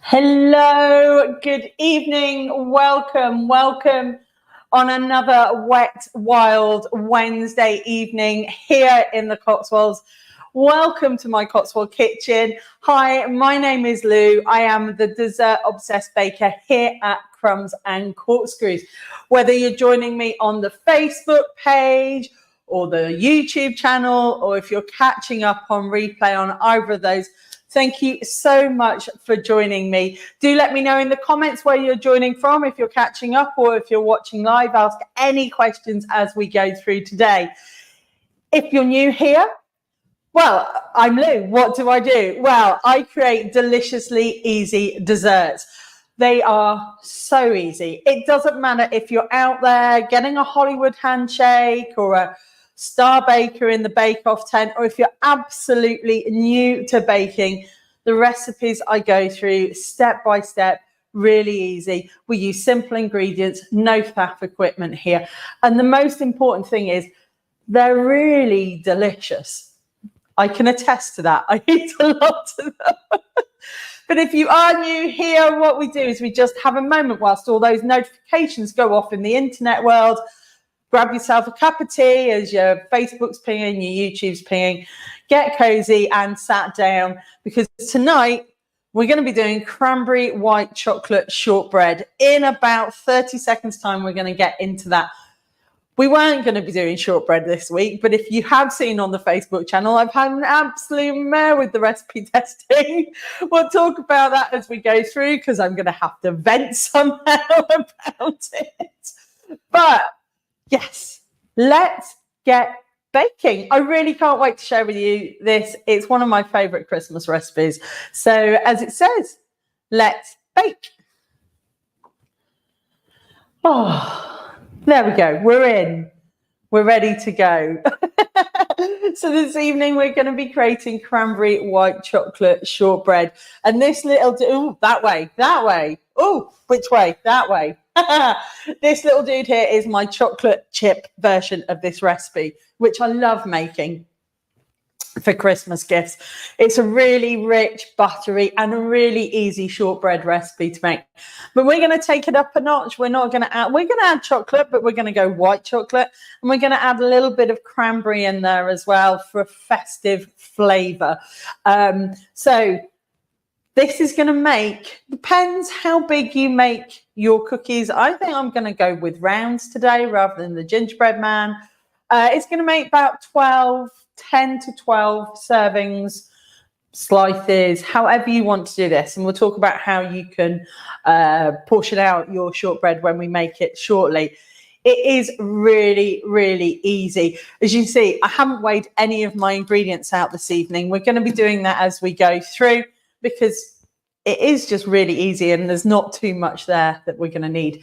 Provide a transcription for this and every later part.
Hello, good evening, welcome on another wet, wild Wednesday evening here in the Cotswolds. Welcome to my Cotswold kitchen. Hi, my name is Lou. I am the dessert obsessed baker here at Crumbs and Corkscrews. Whether you're joining me on the Facebook page or the YouTube channel, or if you're catching up on replay on either of those, thank you so much for joining me. Do let me know in the comments where you're joining from, if you're catching up or if you're watching live. Ask any questions as we go through today. If you're new here, well, I'm Lou. What do I do? Well, I create deliciously easy desserts. They are so easy. It doesn't matter if you're out there getting a Hollywood handshake or a star baker in the bake-off tent, or if you're absolutely new to baking, the recipes I go through step by step, really easy. We use simple ingredients, no faff equipment here. And the most important thing is they're really delicious. I can attest to that. I eat a lot of them. But if you are new here, what we do is we just have a moment whilst all those notifications go off in the internet world. Grab yourself a cup of tea as your Facebook's pinging, your YouTube's pinging. Get cozy and sat down, because tonight we're going to be doing cranberry white chocolate shortbread. In about 30 seconds time, we're going to get into that. We weren't going to be doing shortbread this week, but if you have seen on the Facebook channel, I've had an absolute mare with the recipe testing. We'll talk about that as we go through, because I'm going to have to vent somehow about it. But yes, let's get baking. I really can't wait to share with you this. It's one of my favorite Christmas recipes. So as it says, let's bake. Oh, there we go. We're in. We're ready to go. So this evening we're going to be creating cranberry white chocolate shortbread. And this little, that way. Oh, which way? That way. This little dude here is my chocolate chip version of this recipe, which I love making for Christmas gifts. It's a really rich, buttery and a really easy shortbread recipe to make. But we're going to take it up a notch. We're going to add chocolate, but we're going to go white chocolate, and we're going to add a little bit of cranberry in there as well for a festive flavor. So this is going to make, depends how big you make your cookies. I think I'm going to go with rounds today rather than the gingerbread man. It's going to make about 10 to 12 servings, slices, however you want to do this. And we'll talk about how you can portion out your shortbread when we make it shortly. It is really, really easy. As you can see, I haven't weighed any of my ingredients out this evening. We're going to be doing that as we go through, because it is just really easy and there's not too much there that we're going to need.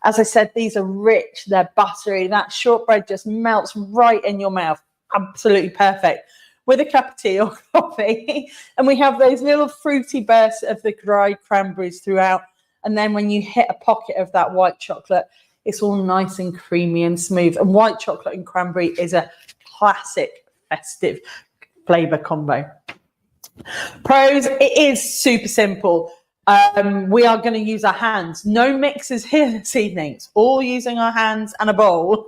As I said, these are rich, they're buttery. That shortbread just melts right in your mouth. Absolutely perfect with a cup of tea or coffee. And we have those little fruity bursts of the dried cranberries throughout. And then when you hit a pocket of that white chocolate, it's all nice and creamy and smooth. And white chocolate and cranberry is a classic festive flavor combo. Pros, it is super simple. We are going to use our hands. No mixers here this evening. It's all using our hands and a bowl.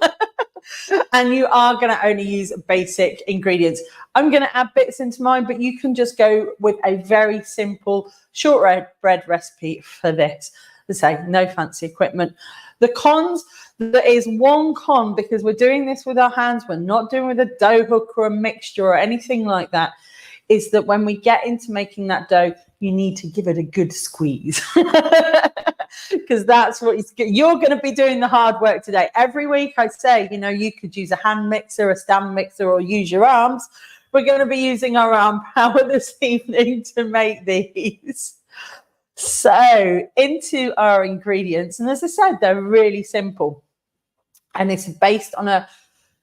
And you are going to only use basic ingredients. I'm going to add bits into mine, but you can just go with a very simple shortbread recipe for this. As I say, no fancy equipment. The cons, there is one con, because we're doing this with our hands. We're not doing with a dough hook or a mixture or anything like that. Is that when we get into making that dough, you need to give it a good squeeze, because that's what you're going to be doing the hard work today. Every week I say, you know, you could use a hand mixer, a stand mixer, or use your arms. We're going to be using our arm power this evening to make these. So into our ingredients. And as I said, they're really simple. And it's based on a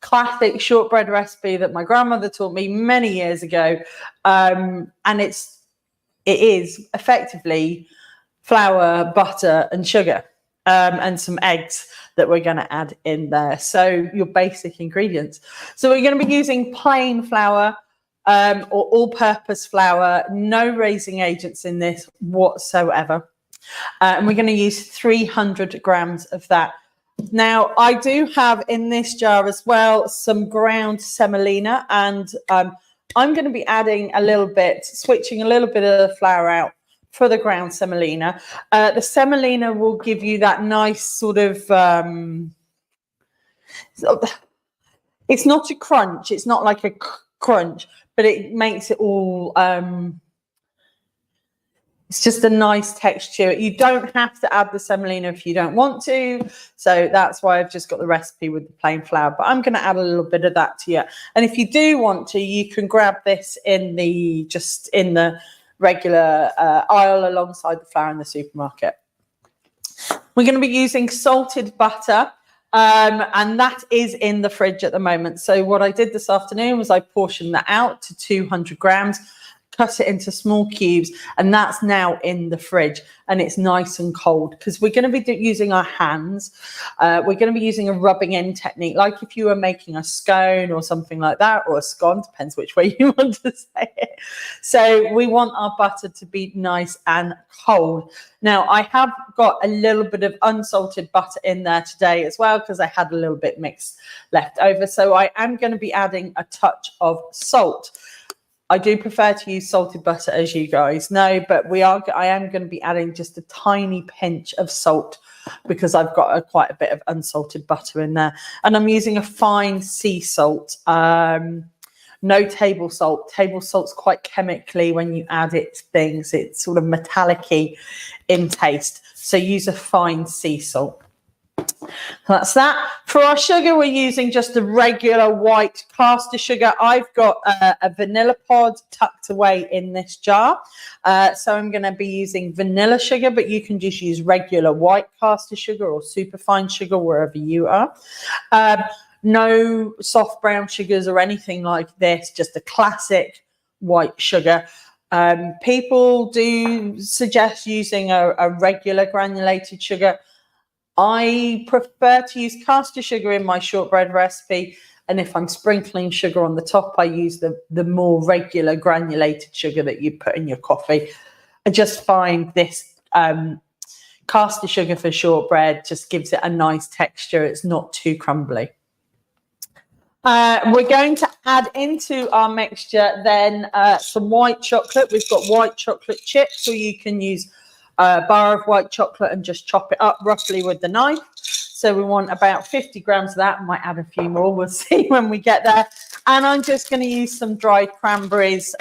classic shortbread recipe that my grandmother taught me many years ago. And it is effectively flour, butter, and sugar, and some eggs that we're going to add in there. So your basic ingredients. So we're going to be using plain flour, or all-purpose flour, no raising agents in this whatsoever. And we're going to use 300 grams of that. Now, I do have in this jar as well some ground semolina, and I'm going to be adding a little bit, switching a little bit of the flour out for the ground semolina. The semolina will give you that nice sort of, it's not a crunch, it's not like a crunch, but it makes it all, it's just a nice texture. You don't have to add the semolina if you don't want to. So that's why I've just got the recipe with the plain flour. But I'm going to add a little bit of that to you. And if you do want to, you can grab this in the regular aisle alongside the flour in the supermarket. We're going to be using salted butter. And that is in the fridge at the moment. So what I did this afternoon was I portioned that out to 200 grams. Cut it into small cubes, and that's now in the fridge, and it's nice and cold because we're going to be using our hands. We're going to be using a rubbing in technique, like if you were making a scone or something like that, or a scone, depends which way you want to say it. So we want our butter to be nice and cold. Now, I have got a little bit of unsalted butter in there today as well because I had a little bit mixed left over. So I am going to be adding a touch of salt. I do prefer to use salted butter, as you guys know, but I am going to be adding just a tiny pinch of salt because I've got quite a bit of unsalted butter in there. And I'm using a fine sea salt, no table salt. Table salt's quite chemically, when you add it to things, it's sort of metallic-y in taste. So use a fine sea salt. That's that. For our sugar, we're using just a regular white caster sugar. I've got a vanilla pod tucked away in this jar. So I'm going to be using vanilla sugar, but you can just use regular white caster sugar or superfine sugar, wherever you are. No soft brown sugars or anything like this, just a classic white sugar. People do suggest using a regular granulated sugar. I prefer to use caster sugar in my shortbread recipe, and if I'm sprinkling sugar on the top, I use the more regular granulated sugar that you put in your coffee. I just find this caster sugar for shortbread just gives it a nice texture. It's not too crumbly. We're going to add into our mixture then some white chocolate. We've got white chocolate chips, or you can use a bar of white chocolate and just chop it up roughly with the knife. So we want about 50 grams of that. Might add a few more. We'll see when we get there. And I'm just going to use some dried cranberries.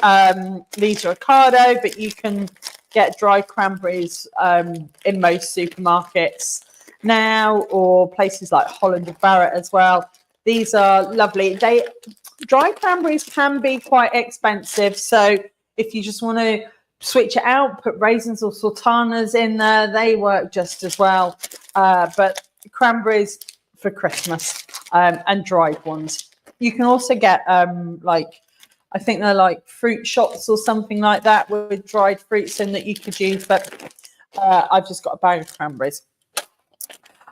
These are Ocado, but you can get dried cranberries in most supermarkets now, or places like Holland and Barrett as well. These are lovely. Dried cranberries can be quite expensive. So if you just want to switch it out, put raisins or sultanas in there, they work just as well. But cranberries for Christmas, and dried ones. You can also get I think they're like fruit shots or something like that with dried fruits in that you could use, but I've just got a bag of cranberries.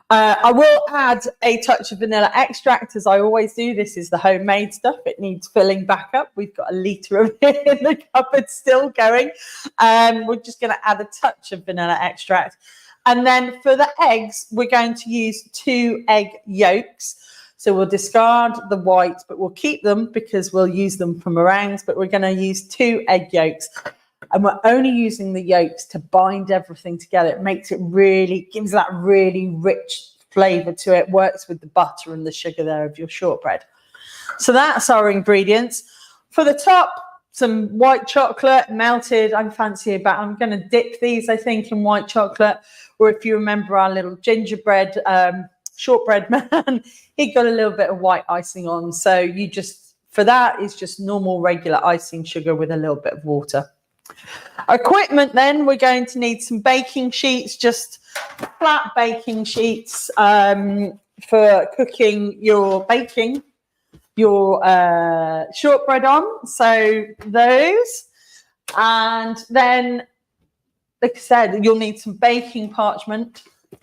I will add a touch of vanilla extract, as I always do. This is the homemade stuff. It needs filling back up. We've got a litre of it in the cupboard still going. We're just going to add a touch of vanilla extract. And then for the eggs, we're going to use 2 egg yolks. So we'll discard the white, but we'll keep them because we'll use them for meringues. But we're going to use 2 egg yolks. And we're only using the yolks to bind everything together. It makes it really, gives that really rich flavour to it. Works with the butter and the sugar there of your shortbread. So that's our ingredients. For the top, some white chocolate melted. I'm fancy about. I'm going to dip these, I think, in white chocolate. Or if you remember our little gingerbread shortbread man, he got a little bit of white icing on. So you just, for that, is just normal regular icing sugar with a little bit of water. Equipment then, we're going to need some baking sheets, just flat baking sheets for cooking your shortbread on. So those, and then like I said, you'll need some baking parchment to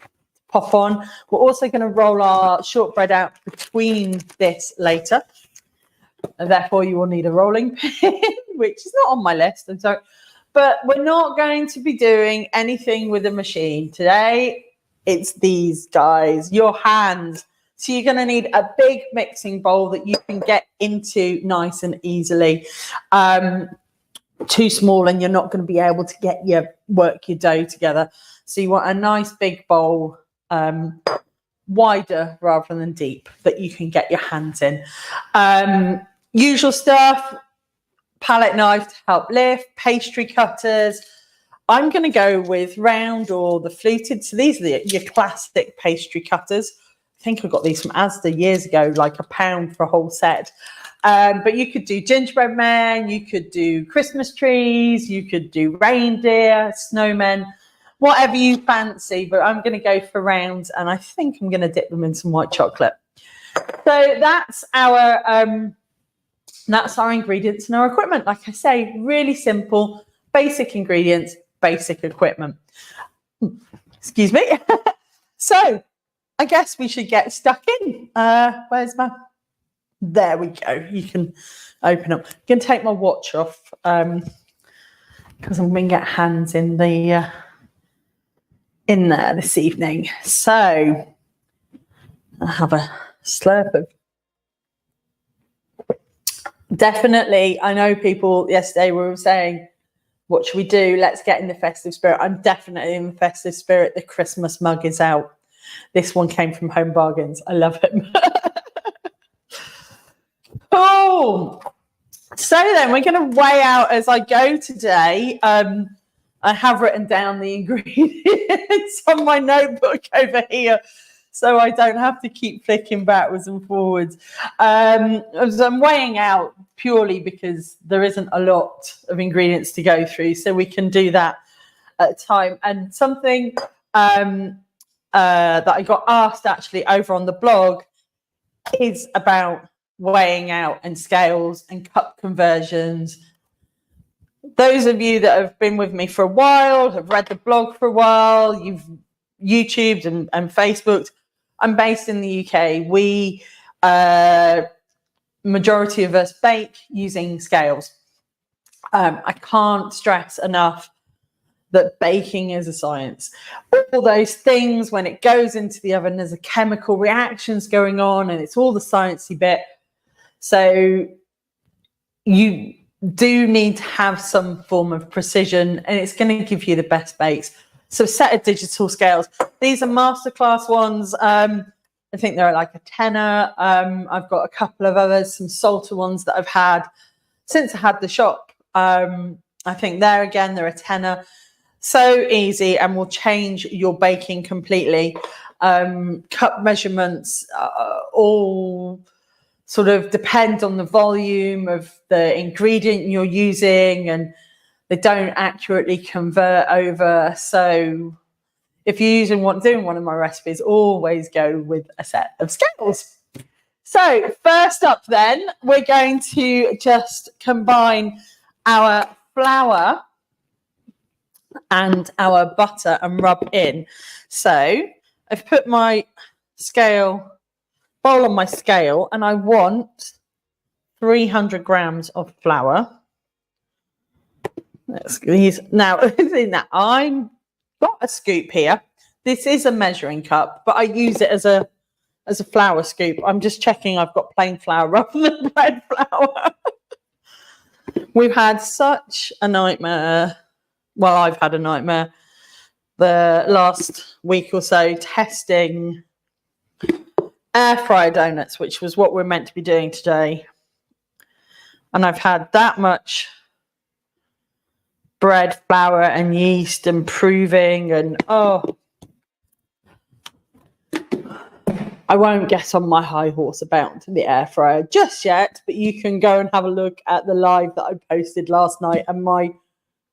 pop on. We're also going to roll our shortbread out between this later. and therefore you will need a rolling pin, which is not on my list. And so, but we're not going to be doing anything with a machine today. It's these guys, your hands. So you're going to need a big mixing bowl that you can get into nice and easily. Too small and you're not going to be able to work your dough together. So you want a nice big bowl, wider rather than deep, that you can get your hands in. Usual stuff, palette knife to help lift, pastry cutters. I'm going to go with round or the fluted. So these are your classic pastry cutters. I think I got these from Asda years ago, like £1 for a whole set. But you could do gingerbread men, you could do Christmas trees, you could do reindeer, snowmen, whatever you fancy. But I'm going to go for rounds, and I think I'm going to dip them in some white chocolate. So that's our ingredients and our equipment. Like I say, really simple, basic ingredients, basic equipment. Excuse me. So I guess we should get stuck in. Where's my... There we go. You can open up. I'm going to take my watch off because I'm going to get hands in the in there this evening. So I'll have a slurp of. Definitely, I know people yesterday were saying, "What should we do? Let's get in the festive spirit." I'm definitely in the festive spirit. The Christmas mug is out. This one came from Home Bargains. I love it. Cool. So then we're going to weigh out as I go today. I have written down the ingredients on my notebook over here, so I don't have to keep flicking backwards and forwards. As I'm weighing out purely because there isn't a lot of ingredients to go through, so we can do that at a time. And something that I got asked actually over on the blog is about weighing out and scales and cup conversions. Those of you that have been with me for a while, have read the blog for a while, you've YouTubed and Facebooked. I'm based in the UK. We majority of us bake using scales. I can't stress enough that baking is a science. All those things, when it goes into the oven, there's a chemical reactions going on, and it's all the sciencey bit. So you do need to have some form of precision, and it's going to give you the best bakes. So a set of digital scales. These are masterclass ones. I think they're like a tenner. I've got a couple of others, some salter ones that I've had since I had the shop. I think they're a tenner. So easy, and will change your baking completely. Cup measurements all sort of depend on the volume of the ingredient you're using, and they don't accurately convert over. So if you're doing one of my recipes, always go with a set of scales. So first up then, we're going to just combine our flour and our butter and rub in. So I've put my bowl on my scale, and I want 300 grams of flour. Let's squeeze. Now, I've got a scoop here. This is a measuring cup, but I use it as a flour scoop. I'm just checking I've got plain flour rather than bread flour. We've had such a nightmare. Well, I've had a nightmare the last week or so testing air fryer donuts, which was what we're meant to be doing today. And I've had that much bread, flour and yeast improving, and I won't get on my high horse about the air fryer just yet, but you can go and have a look at the live that I posted last night and my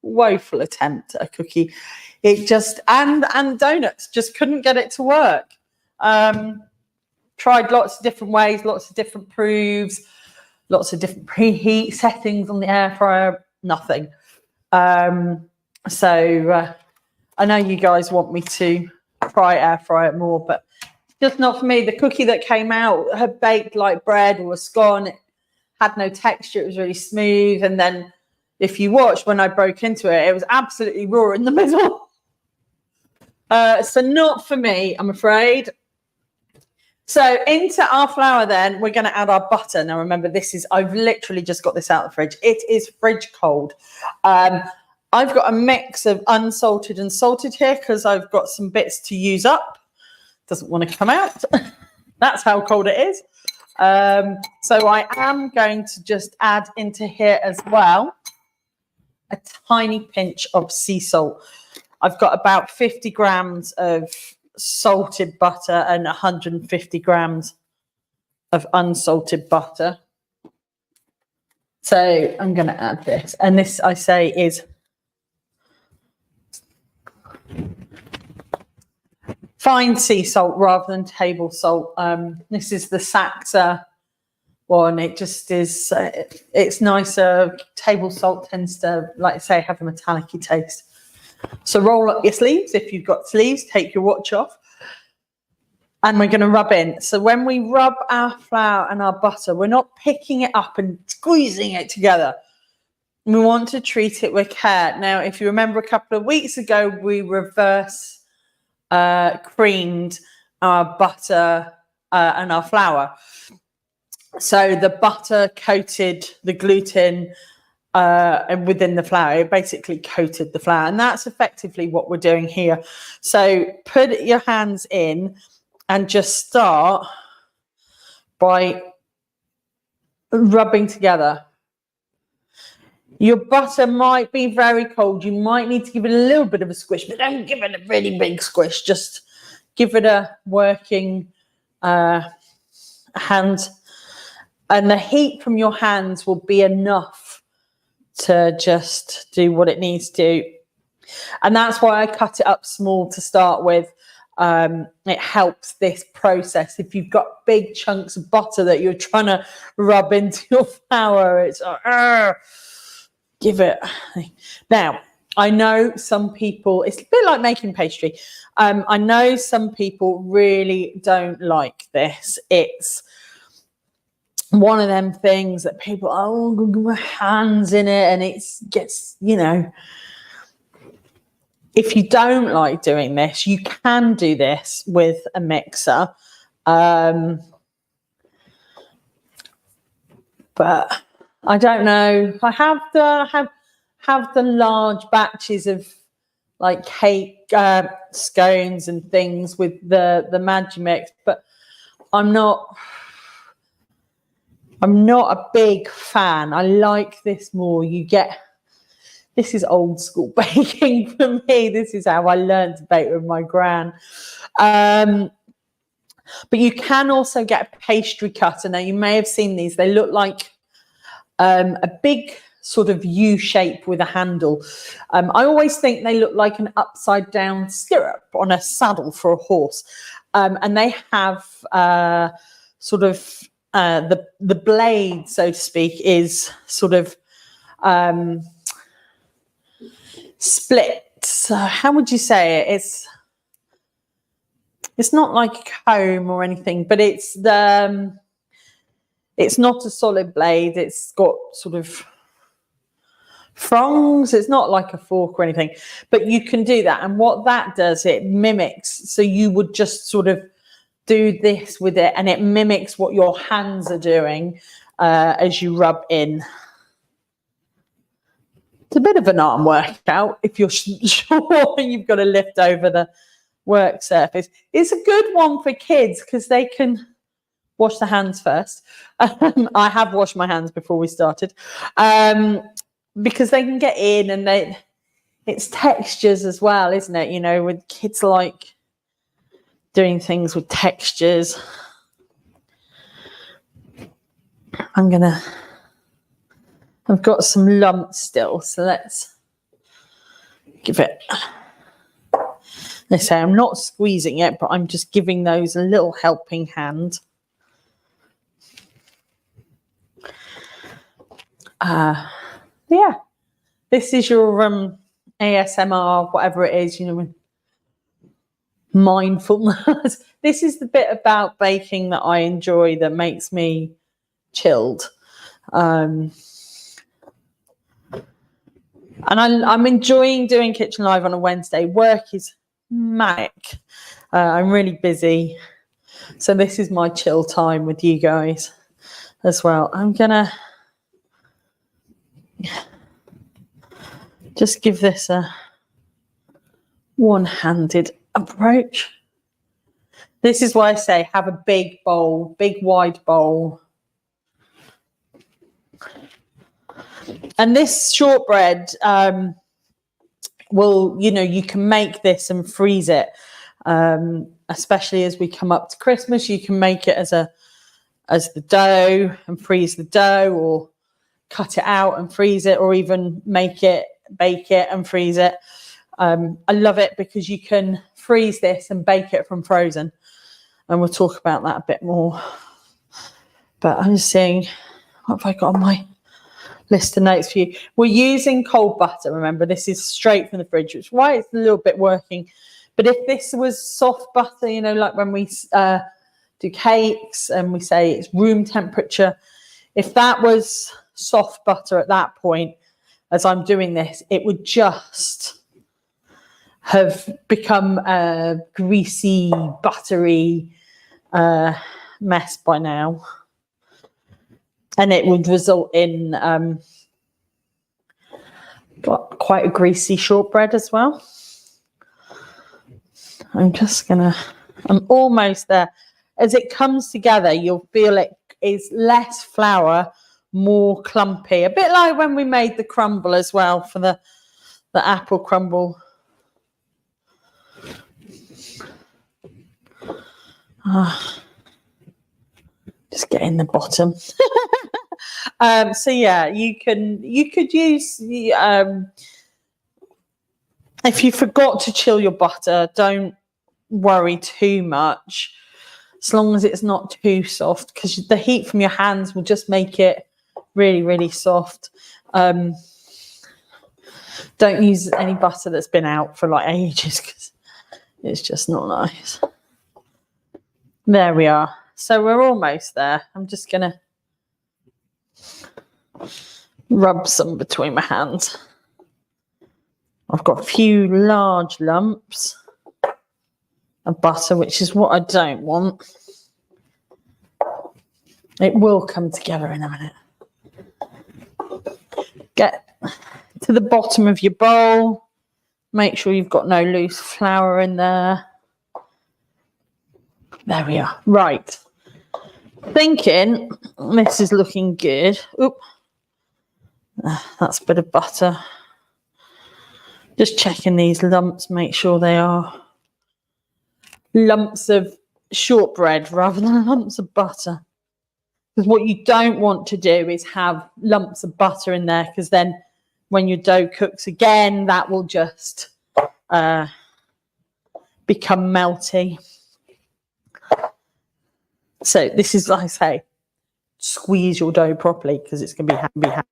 woeful attempt at a cookie. It just and donuts just couldn't get it to work. Tried lots of different ways, lots of different proofs, lots of different preheat settings on the air fryer, nothing. So I know you guys want me to try air fry it more, but just not for me. The cookie that came out had baked like bread or a scone. It had no texture. It was really smooth. And then if you watch when I broke into it, it was absolutely raw in the middle. So not for me, I'm afraid. So into our flour then, we're going to add our butter. Now remember, I've literally just got this out of the fridge. It is fridge cold. I've got a mix of unsalted and salted here because I've got some bits to use up. Doesn't want to come out. That's how cold it is. So I am going to just add into here as well a tiny pinch of sea salt. I've got about 50 grams of salted butter and 150 grams of unsalted butter. So I'm going to add this. And this, I say, is fine sea salt rather than table salt. This is the Saxa one. It just is, it's nicer. Table salt tends to, like I say, have a metallic-y taste. So roll up your sleeves. If you've got sleeves, take your watch off. And we're going to rub in. So when we rub our flour and our butter, we're not picking it up and squeezing it together. We want to treat it with care. Now, if you remember a couple of weeks ago, we reverse creamed our butter and our flour. So the butter coated the gluten and within the flour, it basically coated the flour, and that's effectively what we're doing here. So put your hands in and just start by rubbing together. Your butter might be very cold. You might need to give it a little bit of a squish, but don't give it a really big squish. Just give it a working hand, and the heat from your hands will be enough to just do what it needs to. And that's why I cut it up small to start with. It helps this process. If you've got big chunks of butter that you're trying to rub into your flour, it's give it. Now, I know some people, it's a bit like making pastry. I know some people really don't like this. It's one of them things that people, oh, I'm gonna get my hands in it, and it gets, you know. If you don't like doing this, you can do this with a mixer. But I don't know. I have the large batches of like cake scones and things with the Magimix, but I'm not a big fan. I like this more. This is old school baking for me. This is how I learned to bake with my gran. But you can also get a pastry cutter. Now, you may have seen these. They look like a big sort of U shape with a handle. I always think they look like an upside down stirrup on a saddle for a horse. And they have sort of the blade, so to speak, is sort of split. So how would you say it? It's not like a comb or anything, but it's not a solid blade. It's got sort of prongs. It's not like a fork or anything, but you can do that. And what that does, it mimics. So you would just sort of do this with it, and it mimics what your hands are doing as you rub in. It's a bit of an arm workout if you're sure you've got to lift over the work surface. It's a good one for kids because they can wash their hands first. I have washed my hands before we started because they can get in, and it's textures as well, isn't it? You know, with kids like doing things with textures. I've got some lumps still, so let's give it. They say I'm not squeezing it, but I'm just giving those a little helping hand. Yeah, this is your ASMR, whatever it is, you know, mindfulness. This is the bit about baking that I enjoy, that makes me chilled. And I'm enjoying doing Kitchen Live on a Wednesday. Work is manic. I'm really busy. So this is my chill time with you guys as well. I'm going to just give this a one-handed approach. This is why I say have a big bowl, big wide bowl. And this shortbread will, you can make this and freeze it, especially as we come up to Christmas. You can make it as the dough and freeze the dough, or cut it out and freeze it, or even make it, bake it and freeze it. I love it because you can freeze this and bake it from frozen. And we'll talk about that a bit more. But I'm just seeing, what have I got on my list of notes for you? We're using cold butter. Remember, this is straight from the fridge, which is why it's a little bit working. But if this was soft butter, like when we do cakes and we say it's room temperature, if that was soft butter at that point, as I'm doing this, it would just have become a greasy, buttery mess by now. And it would result in quite a greasy shortbread as well. I'm almost there. As it comes together, you'll feel it is less flour, more clumpy. A bit like when we made the crumble as well, for the apple crumble. Just getting the bottom. So yeah, you could use if you forgot to chill your butter, don't worry too much, as long as it's not too soft, because the heat from your hands will just make it really, really soft. Don't use any butter that's been out for like ages, because it's just not nice. There we are. So we're almost there. I'm just going to rub some between my hands. I've got a few large lumps of butter, which is what I don't want. It will come together in a minute. Get to the bottom of your bowl. Make sure you've got no loose flour in there. There we are. Right. Thinking this is looking good. Oop. That's a bit of butter. Just checking these lumps, make sure they are lumps of shortbread rather than lumps of butter. Because what you don't want to do is have lumps of butter in there, because then when your dough cooks again, that will just become melty. So this is, like I say, squeeze your dough properly, because it's going to be happy.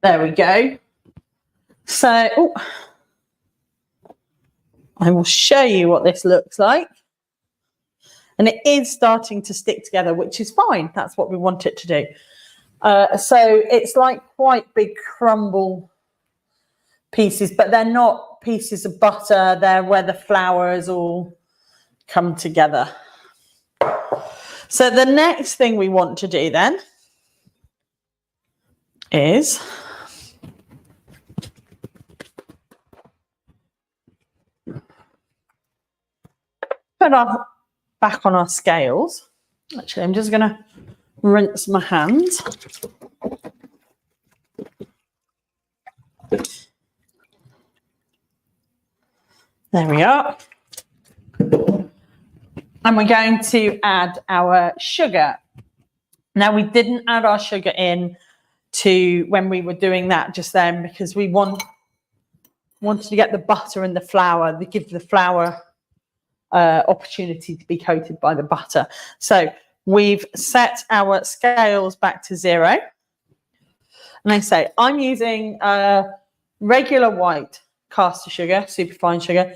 There we go. So I will show you what this looks like. And it is starting to stick together, which is fine. That's what we want it to do. So it's like quite big crumble pieces, but they're not pieces of butter. They're where the flour has all come together. So the next thing we want to do then is put our back on our scales. Actually, I'm just going to rinse my hands. There we are. And we're going to add our sugar. Now, we didn't add our sugar in to when we were doing that just then, because we wanted to get the butter and the flour, to give the flour opportunity to be coated by the butter. So we've set our scales back to 0. And I say I'm using regular white caster sugar, super fine sugar.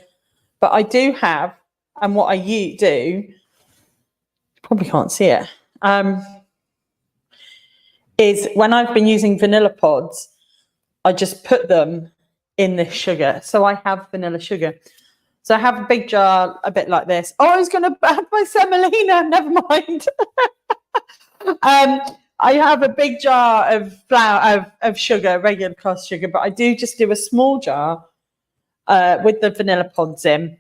But I do have, and what I do, probably can't see it, is when I've been using vanilla pods, I just put them in this sugar. So I have vanilla sugar. So I have a big jar, a bit like this. Oh, I was going to have my semolina. Never mind. I have a big jar of flour, of sugar, regular caster sugar, but I do just do a small jar with the vanilla pods in.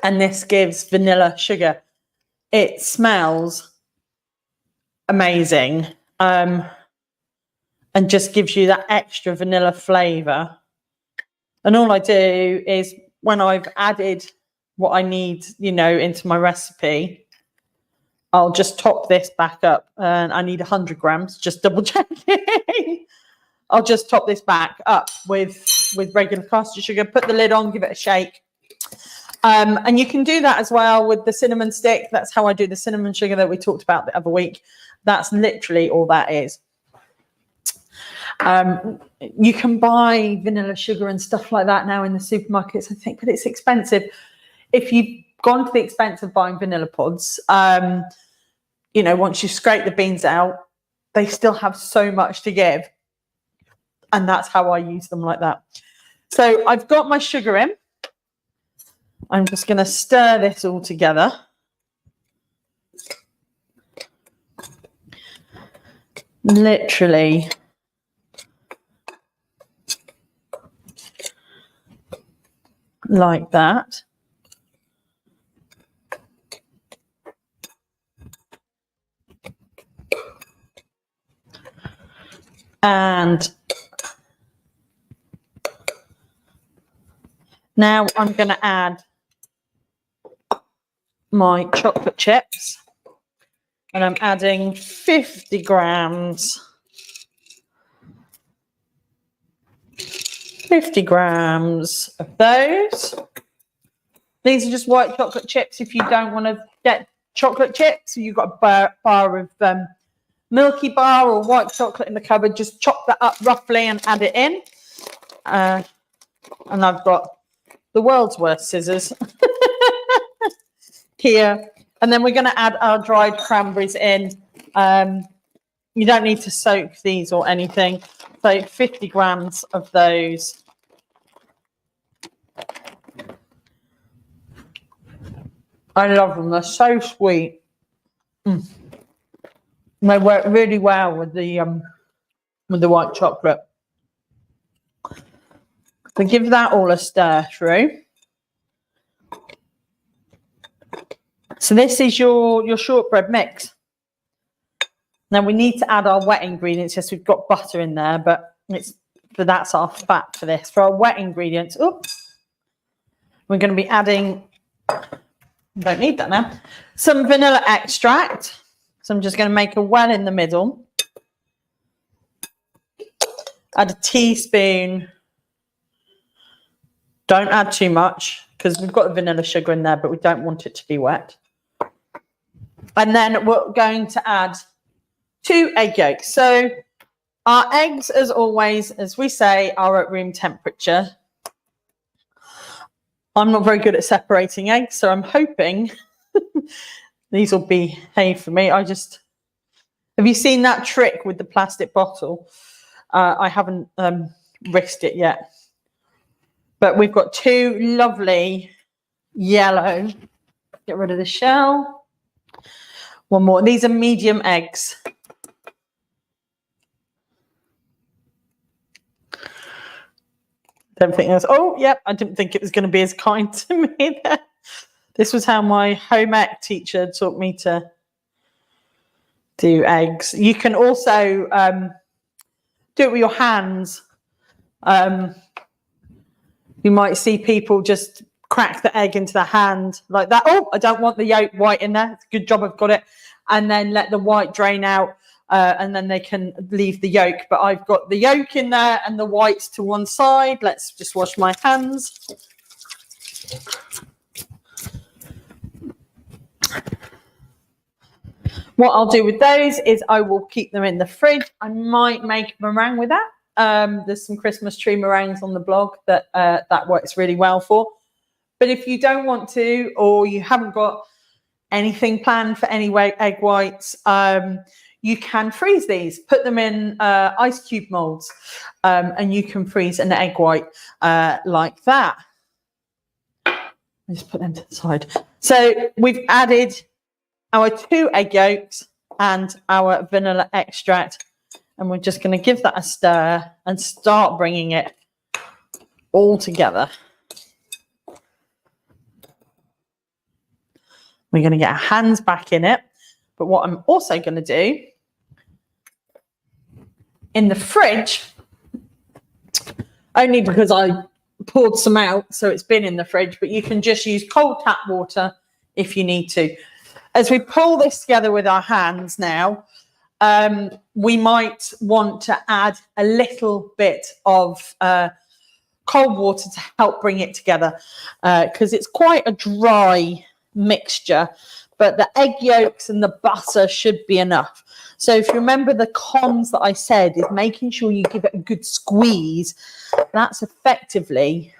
And this gives vanilla sugar. It smells amazing. And just gives you that extra vanilla flavour. And all I do is when I've added what I need, you know, into my recipe, I'll just top this back up. And I need 100 grams, just double checking. I'll just top this back up with regular caster sugar, put the lid on, give it a shake. And you can do that as well with the cinnamon stick. That's how I do the cinnamon sugar that we talked about the other week. That's literally all that is. You can buy vanilla sugar and stuff like that now in the supermarkets, I think, but it's expensive. If you've gone to the expense of buying vanilla pods, you know, once you scrape the beans out, they still have so much to give. And that's how I use them, like that. So I've got my sugar in. I'm just going to stir this all together. Literally. Like that. And now I'm going to add my chocolate chips, and I'm adding 50 grams. 50 grams of those. These are just white chocolate chips. If you don't want to get chocolate chips, you've got a bar of Milky Bar or white chocolate in the cupboard, just chop that up roughly and add it in. And I've got the world's worst scissors here. And then we're going to add our dried cranberries in. You don't need to soak these or anything. So 50 grams of those. I love them. They're so sweet. They work really well with the white chocolate. So give that all a stir through. So this is your shortbread mix. Now we need to add our wet ingredients. Yes, we've got butter in there, but that's our fat for this. For our wet ingredients, we're going to be adding, don't need that now, some vanilla extract. So I'm just going to make a well in the middle. Add a teaspoon. Don't add too much because we've got the vanilla sugar in there, but we don't want it to be wet. And then we're going to add 2 egg yolks. So our eggs, as always, as we say, are at room temperature. I'm not very good at separating eggs, so I'm hoping these will behave for me. Have you seen that trick with the plastic bottle? I haven't risked it yet. But we've got 2 lovely yellow. Get rid of the shell. One more. These are medium eggs. Don't think else. Oh, yep. I didn't think it was going to be as kind to me there. This was how my home ec teacher taught me to do eggs. You can also do it with your hands. You might see people just crack the egg into the hand like that. Oh, I don't want the yolk white in there. It's a good job I've got it. And then let the white drain out. And then they can leave the yolk. But I've got the yolk in there and the whites to one side. Let's just wash my hands. What I'll do with those is I will keep them in the fridge. I might make a meringue with that. There's some Christmas tree meringues on the blog that that works really well for. But if you don't want to, or you haven't got anything planned for any egg whites, you can freeze these, put them in ice cube molds, and you can freeze an egg white like that. Just put them to the side. So we've added our 2 egg yolks and our vanilla extract, and we're just going to give that a stir and start bringing it all together. We're going to get our hands back in it. But what I'm also going to do in the fridge, only because I poured some out, so it's been in the fridge, but you can just use cold tap water if you need to. As we pull this together with our hands now, we might want to add a little bit of cold water to help bring it together, because it's quite a dry mixture, but the egg yolks and the butter should be enough. So if you remember the cons that I said is making sure you give it a good squeeze. That's effectively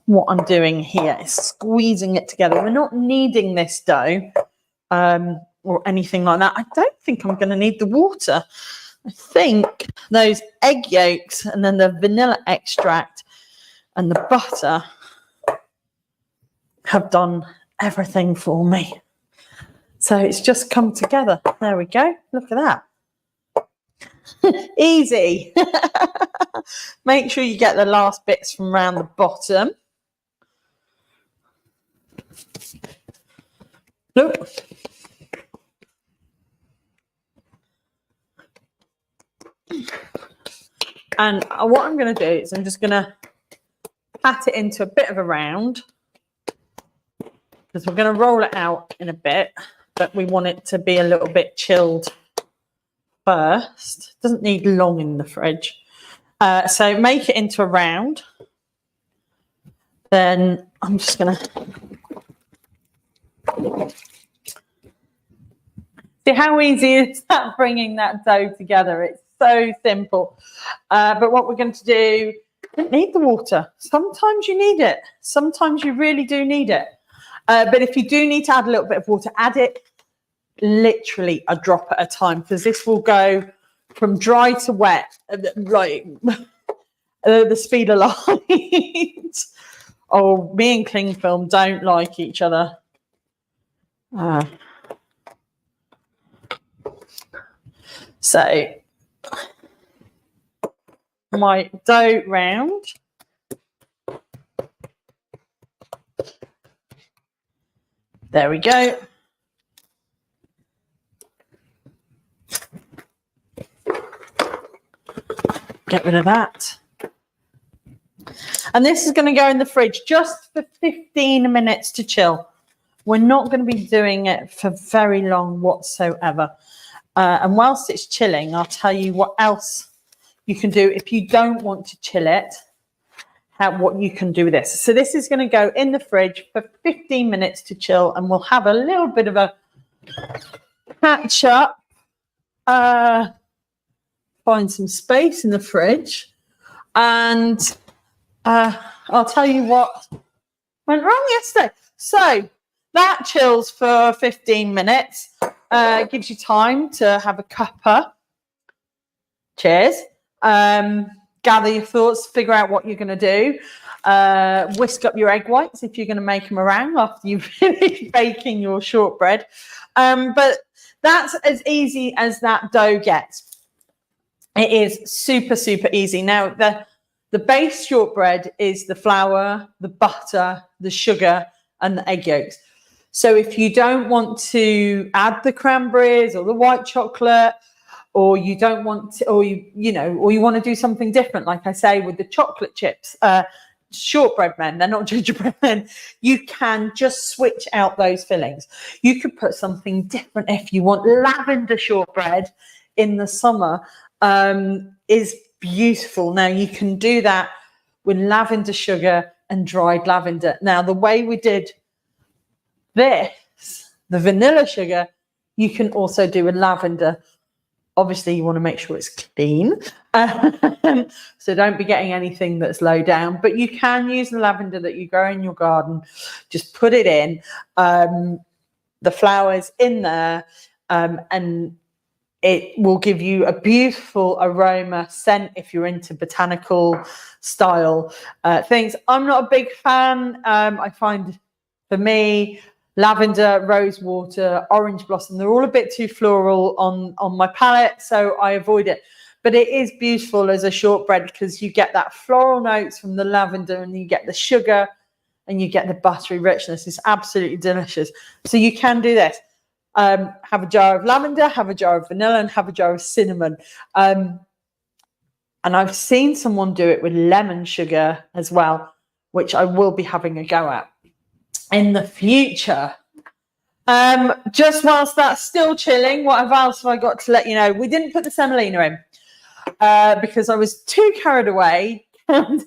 what I'm doing here, is squeezing it together. We're not kneading this dough or anything like that. I don't think I'm going to need the water. I think those egg yolks and then the vanilla extract and the butter have done everything for me. So it's just come together. There we go. Look at that. Easy. Make sure you get the last bits from around the bottom. Look. And what I'm going to do is I'm just going to pat it into a bit of a round, because we're going to roll it out in a bit, but we want it to be a little bit chilled first. Doesn't need long in the fridge. So make it into a round. Then I'm just going to see how easy is that, bringing that dough together. It's so simple. But what we're going to do, don't need the water. Sometimes you need it. Sometimes you really do need it. But if you do need to add a little bit of water, add it literally a drop at a time, because this will go from dry to wet, like the speed of light. Oh, me and cling film don't like each other. So my dough round. There we go. Get rid of that. And this is going to go in the fridge just for 15 minutes to chill. We're not going to be doing it for very long whatsoever. And whilst it's chilling, I'll tell you what else you can do if you don't want to chill it. What you can do with this. So this is going to go in the fridge for 15 minutes to chill, and we'll have a little bit of a catch up. Find some space in the fridge, and I'll tell you what went wrong yesterday. So that chills for 15 minutes. Gives you time to have a cuppa. Cheers. Gather your thoughts, figure out what you're going to do. Whisk up your egg whites if you're going to make a meringue after you've finished baking your shortbread. But that's as easy as that dough gets. It is super, super easy. Now, the base shortbread is the flour, the butter, the sugar, and the egg yolks. So if you don't want to add the cranberries or the white chocolate, or you don't want to, or you want to do something different, like I say with the chocolate chips, shortbread men, they're not gingerbread men, you can just switch out those fillings. You could put something different if you want. Lavender shortbread in the summer is beautiful. Now you can do that with lavender sugar and dried lavender. Now the way we did this, the vanilla sugar, you can also do with lavender Obviously, you want to make sure it's clean. So don't be getting anything that's low down. But you can use the lavender that you grow in your garden. Just put it in, the flowers in there, and it will give you a beautiful aroma scent if you're into botanical style things. I'm not a big fan. I find, for me, lavender, rose water, orange blossom, they're all a bit too floral on my palette, so I avoid it. But it is beautiful as a shortbread because you get that floral notes from the lavender, and you get the sugar, and you get the buttery richness. It's absolutely delicious. So you can do this. Have a jar of lavender, have a jar of vanilla, and have a jar of cinnamon. And I've seen someone do it with lemon sugar as well, which I will be having a go at in the future. Just whilst that's still chilling, what else have I got to let you know? We didn't put the semolina in because I was too carried away and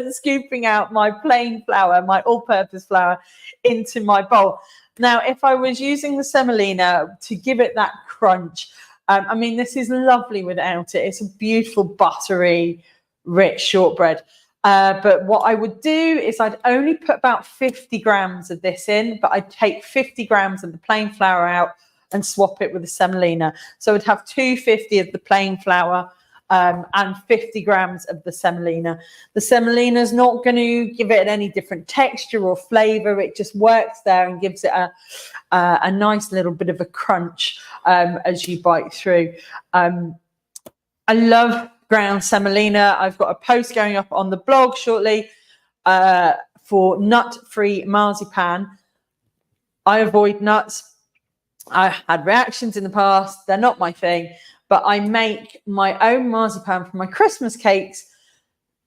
scooping out my plain flour, my all-purpose flour, into my bowl. Now, if I was using the semolina to give it that crunch, I mean, this is lovely without it. It's a beautiful, buttery, rich shortbread. But what I would do is I'd only put about 50 grams of this in, but I'd take 50 grams of the plain flour out and swap it with the semolina. So I'd have 250 of the plain flour and 50 grams of the semolina. The semolina is not going to give it any different texture or flavor. It just works there and gives it a nice little bit of a crunch as you bite through. I love ground semolina. I've got a post going up on the blog shortly for nut-free marzipan. I avoid nuts. I had reactions in the past. They're not my thing. But I make my own marzipan for my Christmas cakes.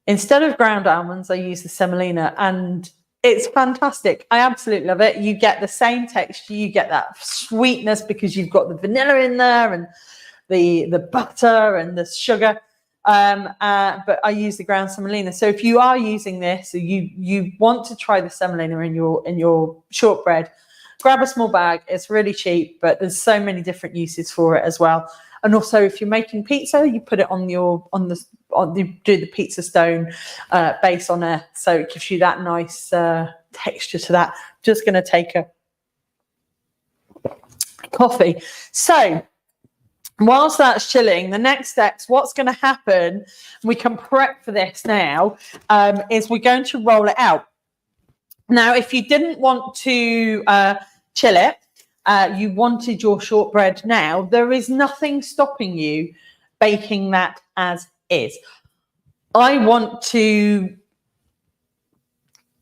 Instead of ground almonds, I use the semolina, and it's fantastic. I absolutely love it. You get the same texture. You get that sweetness because you've got the vanilla in there and the butter and the sugar. But I use the ground semolina. So if you are using this, or you want to try the semolina in your shortbread, grab a small bag. It's really cheap, but there's so many different uses for it as well. And also, if you're making pizza, you put it you do the pizza stone base on there, so it gives you that nice texture to that. Just going to take a coffee. So whilst that's chilling, the next steps, what's going to happen, we can prep for this now, is we're going to roll it out. Now, if you didn't want to chill it, you wanted your shortbread now, there is nothing stopping you baking that as is. I want to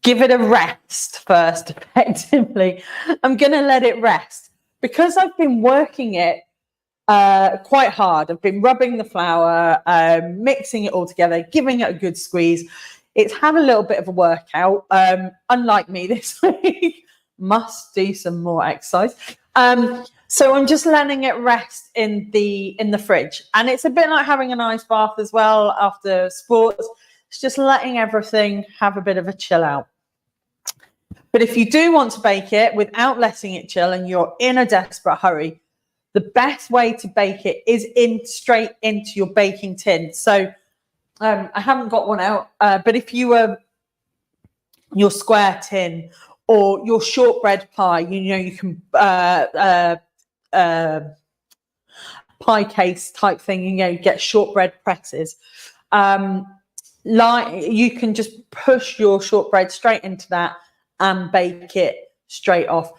give it a rest first, effectively. I'm going to let it rest because I've been working it quite hard. I've been rubbing the flour, mixing it all together, giving it a good squeeze. It's had a little bit of a workout, unlike me this week. Must do some more exercise. So I'm just letting it rest in the fridge, and it's a bit like having an ice bath as well after sports. It's just letting everything have a bit of a chill out. But if you do want to bake it without letting it chill and you're in a desperate hurry, the best way to bake it is straight into your baking tin. So I haven't got one out, but if you were your square tin or your shortbread pie, you can pie case type thing, you get shortbread presses. You can just push your shortbread straight into that and bake it straight off.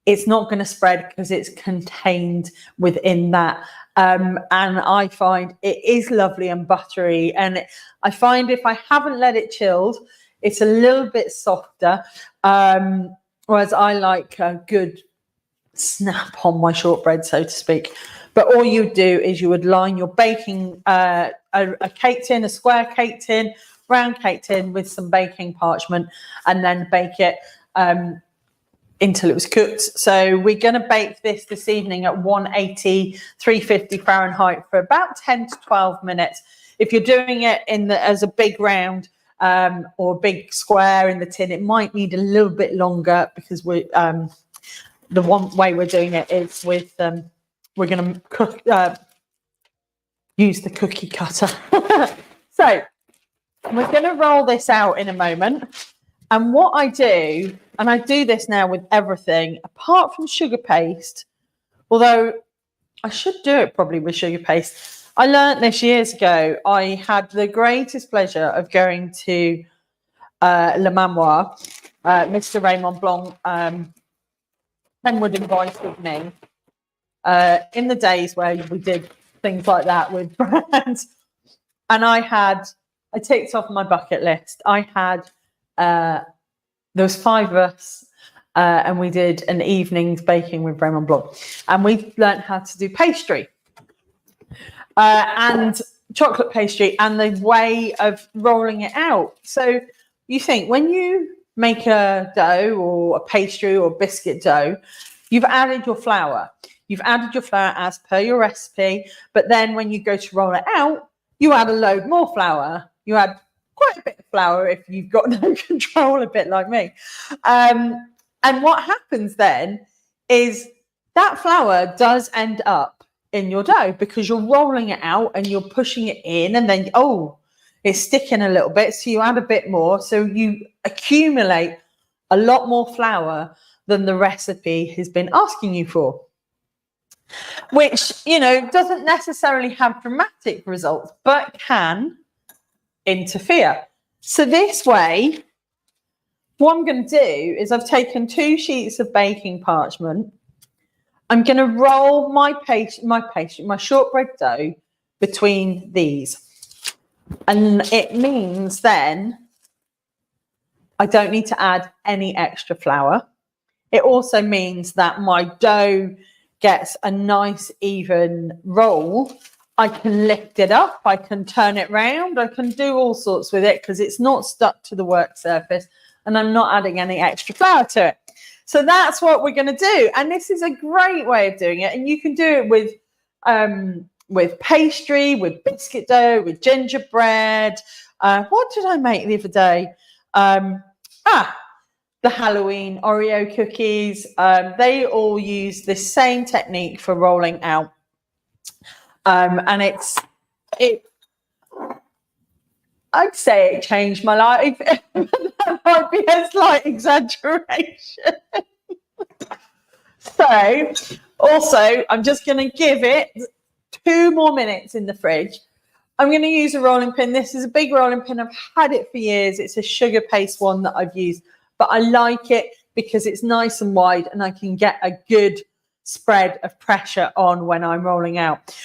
It's not going to spread because it's contained within that. And I find it is lovely and buttery. And I find if I haven't let it chilled, it's a little bit softer. Whereas I like a good snap on my shortbread, so to speak. But all you do is you would line your baking, a cake tin, a square cake tin, round cake tin with some baking parchment, and then bake it until it was cooked. So we're going to bake this evening at 180, 350 Fahrenheit for about 10 to 12 minutes. If you're doing it as a big round or a big square in the tin, it might need a little bit longer because the one way we're doing it is with we're going to cook use the cookie cutter. So we're going to roll this out in a moment. And what I do, and I do this now with everything, apart from sugar paste, although I should do it probably with sugar paste. I learned this years ago. I had the greatest pleasure of going to Le Manoir. Mr. Raymond Blanc would invite with me in the days where we did things like that with brands. And I ticked off my bucket list. There was 5 of us, and we did an evening's baking with Raymond Blanc, and we learned how to do pastry and chocolate pastry and the way of rolling it out. So you think when you make a dough or a pastry or biscuit dough, you've added your flour. You've added your flour as per your recipe, but then when you go to roll it out, you add a load more flour. You add quite a bit of flour if you've got no control, a bit like me. And what happens then is that flour does end up in your dough because you're rolling it out and you're pushing it in, and then, it's sticking a little bit. So you add a bit more. So you accumulate a lot more flour than the recipe has been asking you for, which, doesn't necessarily have dramatic results, but can interfere. So this way, what I'm going to do is I've taken 2 sheets of baking parchment. I'm going to roll my shortbread dough between these. And it means then I don't need to add any extra flour. It also means that my dough gets a nice even roll. I can lift it up, I can turn it round, I can do all sorts with it because it's not stuck to the work surface and I'm not adding any extra flour to it. So that's what we're going to do. And this is a great way of doing it. And you can do it with pastry, with biscuit dough, with gingerbread. What did I make the other day? The Halloween Oreo cookies. They all use the same technique for rolling out. And I'd say it changed my life. That might be a slight exaggeration. So, also, I'm just going to give it 2 more minutes in the fridge. I'm going to use a rolling pin. This is a big rolling pin. I've had it for years. It's a sugar paste one that I've used, but I like it because it's nice and wide and I can get a good spread of pressure on when I'm rolling out.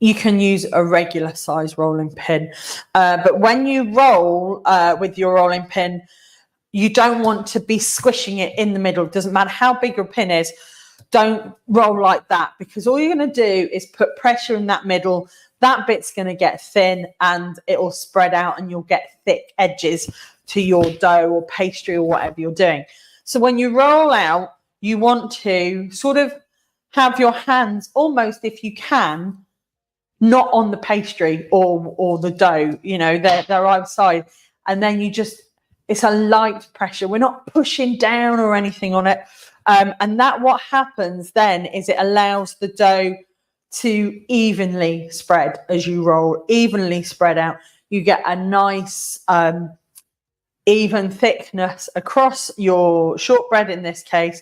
You can use a regular size rolling pin, but when you roll with your rolling pin, you don't want to be squishing it in the middle. It doesn't matter how big your pin is. Don't roll like that because all you're going to do is put pressure in that middle. That bit's going to get thin and it will spread out and you'll get thick edges to your dough or pastry or whatever you're doing. So when you roll out, you want to sort of have your hands almost, if you can, not on the pastry or the dough, they're outside. And then it's a light pressure. We're not pushing down or anything on it. And that what happens then is it allows the dough to evenly spread as you roll, evenly spread out. You get a nice even thickness across your shortbread in this case.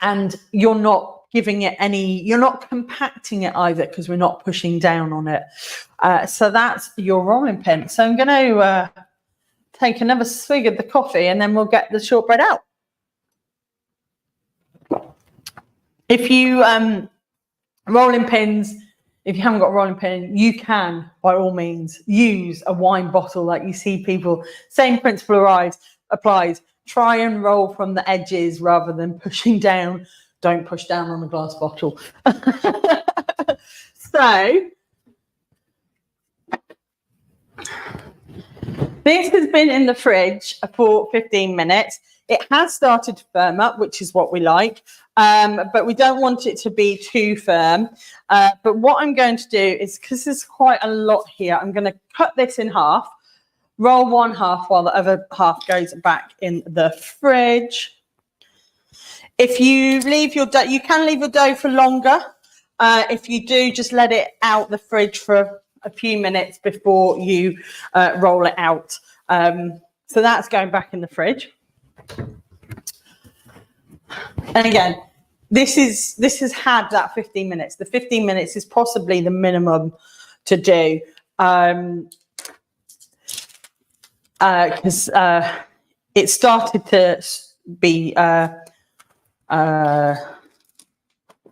And you're not giving it you're not compacting it either because we're not pushing down on it. So that's your rolling pin. So I'm going to take another swig of the coffee and then we'll get the shortbread out. If you rolling pins, if you haven't got a rolling pin, you can by all means use a wine bottle like you see people. Same principle applies. Try and roll from the edges rather than pushing down. Don't push down on a glass bottle. So this has been in the fridge for 15 minutes. It has started to firm up, which is what we like, but we don't want it to be too firm. But what I'm going to do is, because there's quite a lot here, I'm going to cut this in half, roll one half while the other half goes back in the fridge. If you leave your dough, you can leave your dough for longer. If you do, just let it out the fridge for a few minutes before you roll it out. So that's going back in the fridge. And again, this has had that 15 minutes. The 15 minutes is possibly the minimum to do, because it started to be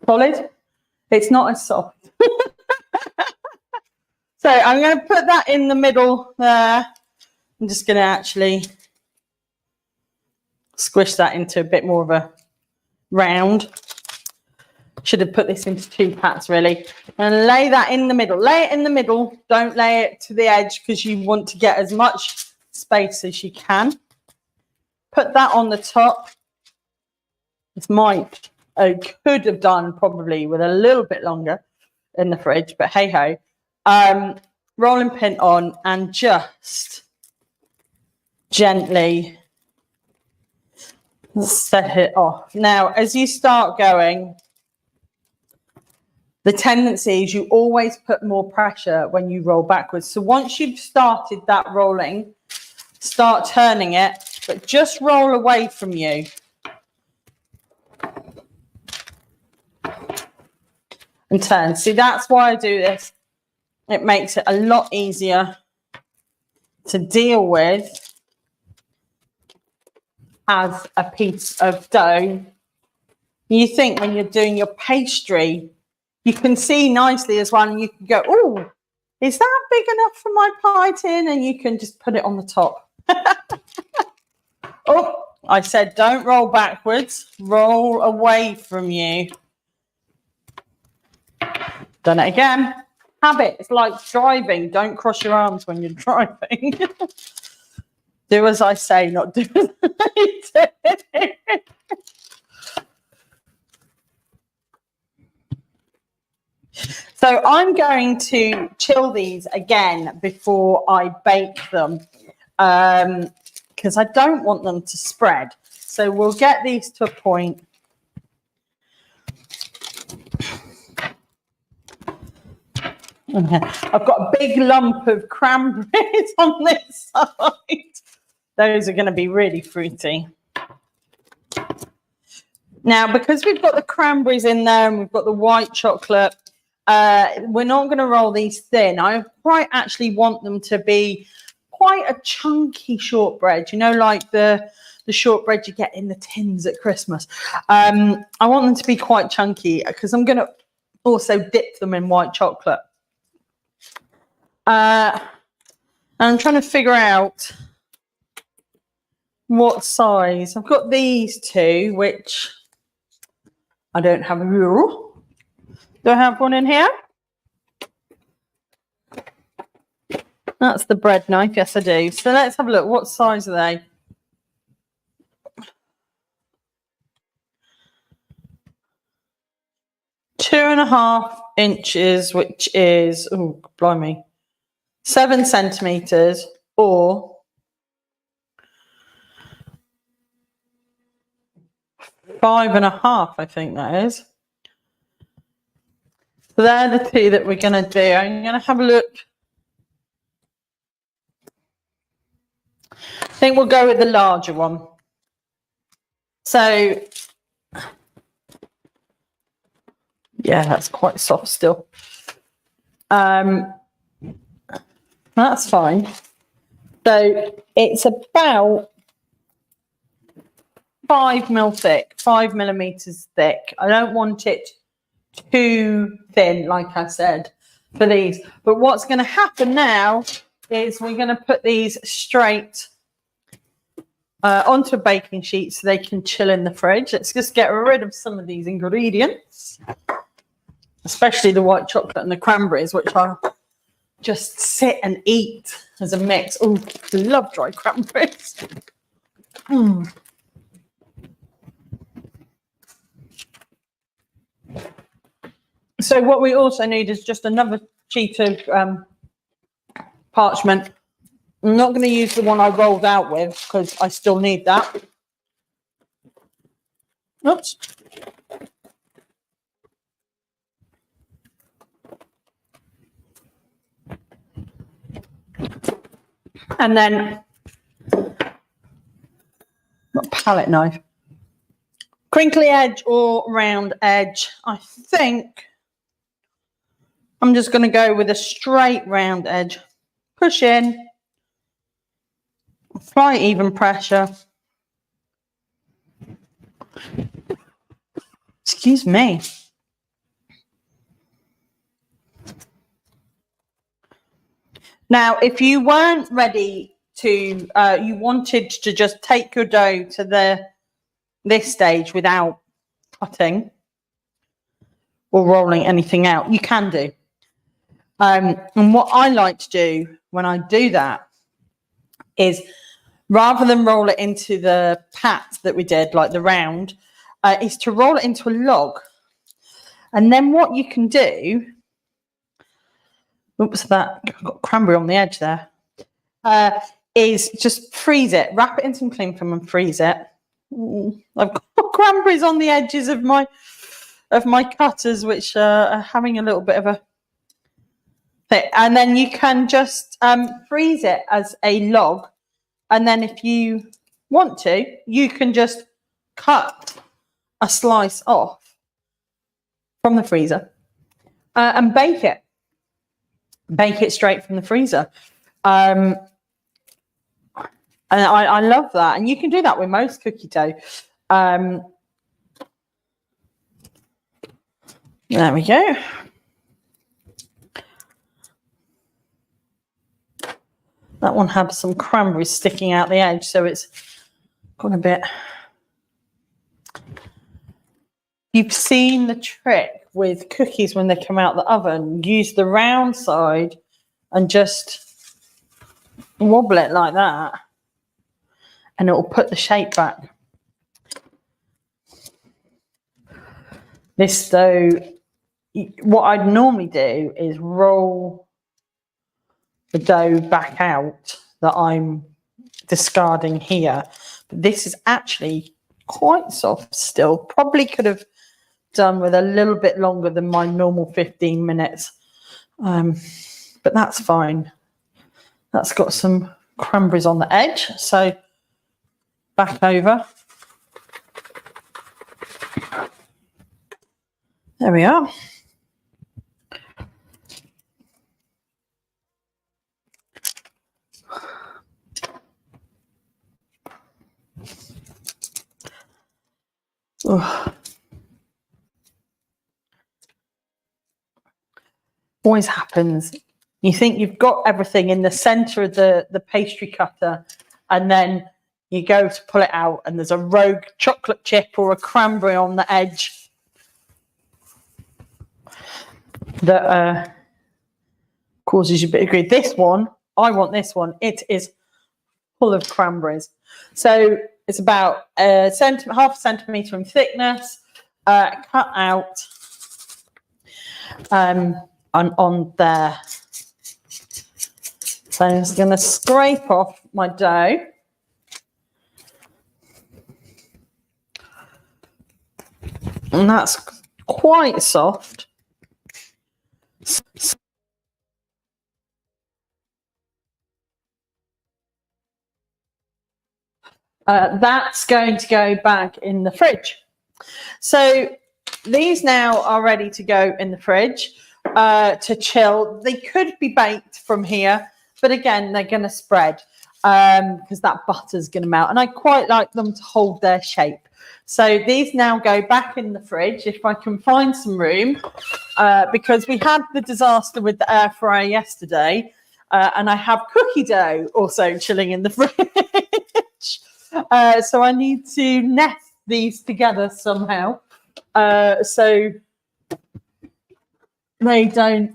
solid. It's not as soft. So I'm going to put that in the middle there. I'm just going to actually squish that into a bit more of a round. Should have put this into 2 pats really. And lay that in the middle. Lay it in the middle. Don't lay it to the edge because you want to get as much space as you can. Put that on the top. This might, could have done probably with a little bit longer in the fridge, but hey ho. Rolling pin on and just gently set it off. Now, as you start going, the tendency is you always put more pressure when you roll backwards. So once you've started that rolling, start turning it, but just roll away from you. And turn. See, that's why I do this. It makes it a lot easier to deal with as a piece of dough. You think when you're doing your pastry, you can see nicely as well, and you can go, oh, is that big enough for my pie tin? And you can just put it on the top. Oh, I said don't roll backwards, roll away from you. Done it again. Habit. It's like driving. Don't cross your arms when you're driving. Do as I say, not do as I do. So I'm going to chill these again before I bake them, because I don't want them to spread. So we'll get these to a point. I've got a big lump of cranberries on this side. Those are going to be really fruity. Now, because we've got the cranberries in there and we've got the white chocolate, we're not going to roll these thin. I quite actually want them to be quite a chunky shortbread, you know, like the shortbread you get in the tins at Christmas. I want them to be quite chunky because I'm going to also dip them in white chocolate. And I'm trying to figure out what size. I've got these two, which I don't have a rule. Do I have one in here? That's the bread knife. Yes, I do. So let's have a look. What size are they? Two and a half inches, which is, oh, blimey, 7 centimeters, or 5.5, I think that is. So they're the two that we're going to do. I'm going to have a look. I think we'll go with the larger one. So, yeah, that's quite soft still. That's fine. So it's about 5 mil thick, 5 millimeters thick. I don't want it too thin, like I said, for these. But what's going to happen now is we're going to put these straight onto a baking sheet so they can chill in the fridge. Let's just get rid of some of these ingredients, especially the white chocolate and the cranberries, which I'll just sit and eat as a mix. Oh, I love dry cranberries. So what we also need is just another sheet of parchment. I'm not going to use the one I rolled out with because I still need that. Oops. And then not palette knife. Crinkly edge or round edge. I think I'm just going to go with a straight round edge. Push in. Apply even pressure. Excuse me. Now, if you weren't ready to, you wanted to just take your dough to this stage without cutting or rolling anything out, you can do. And what I like to do when I do that is, rather than roll it into the pat that we did, like the round, is to roll it into a log. And then what you can do, oops, that got cranberry on the edge there, is just freeze it, wrap it in some cling film and freeze it. I've got cranberries on the edges of my cutters, which are having a little bit of a fit. And then you can just freeze it as a log. And then if you want to, you can just cut a slice off from the freezer and bake it. Bake it straight from the freezer. And I love that. And you can do that with most cookie dough. There we go. That one had some cranberries sticking out the edge, so it's gone a bit. You've seen the trick with cookies when they come out the oven. Use the round side and just wobble it like that, and it will put the shape back. This dough, what I'd normally do is roll the dough back out that I'm discarding here. But this is actually quite soft still. Probably could have done with a little bit longer than my normal 15 minutes. But that's fine. That's got some cranberries on the edge. So back over. There we are. Oh. Always happens. You think you've got everything in the center of the pastry cutter, and then you go to pull it out and there's a rogue chocolate chip or a cranberry on the edge that causes you a bit of grief. This one, I want this one. It is full of cranberries. So it's about half a centimetre in thickness, cut out on there. So I'm just going to scrape off my dough. And that's quite soft. That's going to go back in the fridge. So these now are ready to go in the fridge to chill. They could be baked from here, but again, they're going to spread because that butter's going to melt. And I quite like them to hold their shape. So these now go back in the fridge if I can find some room, because we had the disaster with the air fryer yesterday, and I have cookie dough also chilling in the fridge. So I need to nest these together somehow, so they don't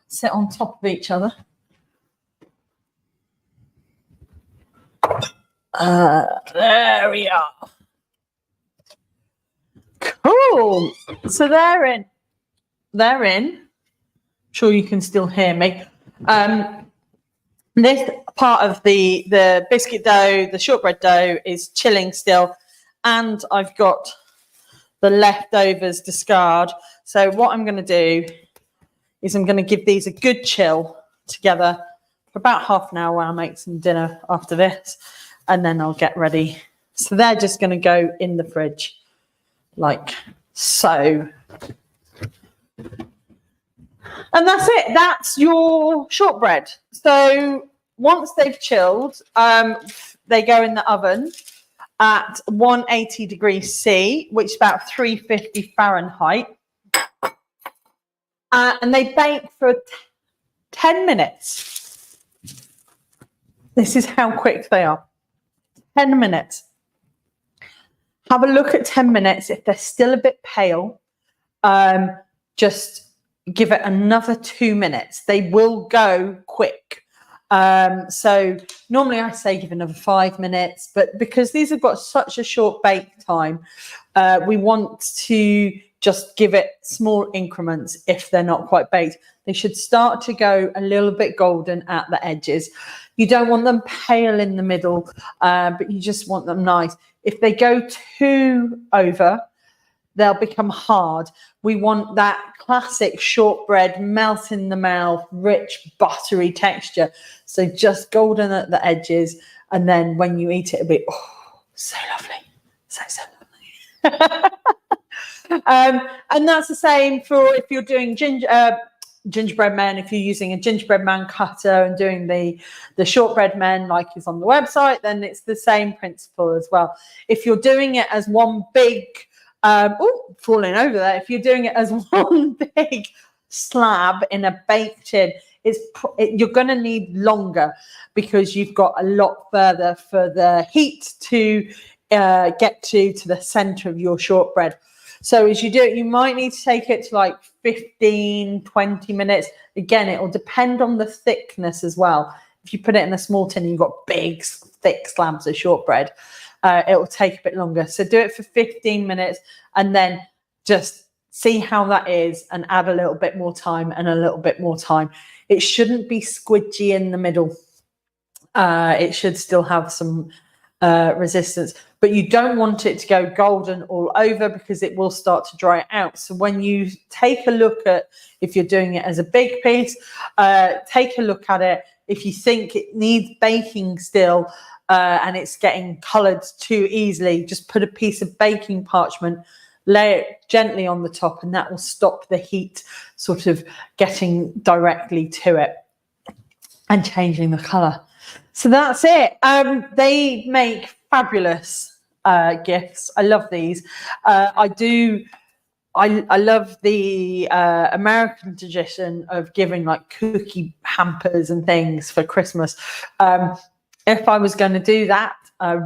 sit on top of each other. There we are. Cool. So they're in. I'm sure you can still hear me. This part of the biscuit dough, the shortbread dough, is chilling still, and I've got the leftovers discard. So what I'm going to do is I'm going to give these a good chill together for about half an hour. I'll make some dinner after this, and then I'll get ready. So they're just going to go in the fridge like so. And that's it. That's your shortbread. So once they've chilled, they go in the oven at 180 degrees C, which is about 350 Fahrenheit. And they bake for 10 minutes. This is how quick they are. 10 minutes. Have a look at 10 minutes. If they're still a bit pale, just give it another 2 minutes. They will go quick. So normally I say give another 5 minutes, but because these have got such a short bake time, we want to just give it small increments if they're not quite baked. They should start to go a little bit golden at the edges. You don't want them pale in the middle, but you just want them nice. If they go too over, they'll become hard. We want that classic shortbread, melt in the mouth, rich, buttery texture. So just golden at the edges. And then when you eat it, it'll be, so lovely. So lovely. And that's the same for if you're doing gingerbread men, if you're using a gingerbread man cutter and doing the shortbread men like is on the website, then it's the same principle as well. If you're doing it as one big falling over there. If you're doing it as one big slab in a bake tin, you're going to need longer because you've got a lot further for the heat to get to the center of your shortbread. So as you do it, you might need to take it to like 15, 20 minutes. Again, it will depend on the thickness as well. If you put it in a small tin and you've got big, thick slabs of shortbread, it will take a bit longer. So do it for 15 minutes and then just see how that is and add a little bit more time and a little bit more time. It shouldn't be squidgy in the middle. It should still have some resistance, but you don't want it to go golden all over because it will start to dry out. So when you take a look at, if you're doing it as a big piece, take a look at it. If you think it needs baking still, and it's getting coloured too easily, just put a piece of baking parchment, lay it gently on the top, and that will stop the heat sort of getting directly to it and changing the colour. So that's it. They make fabulous gifts. I love these. I love the American tradition of giving like cookie hampers and things for Christmas. If I was going to do that, I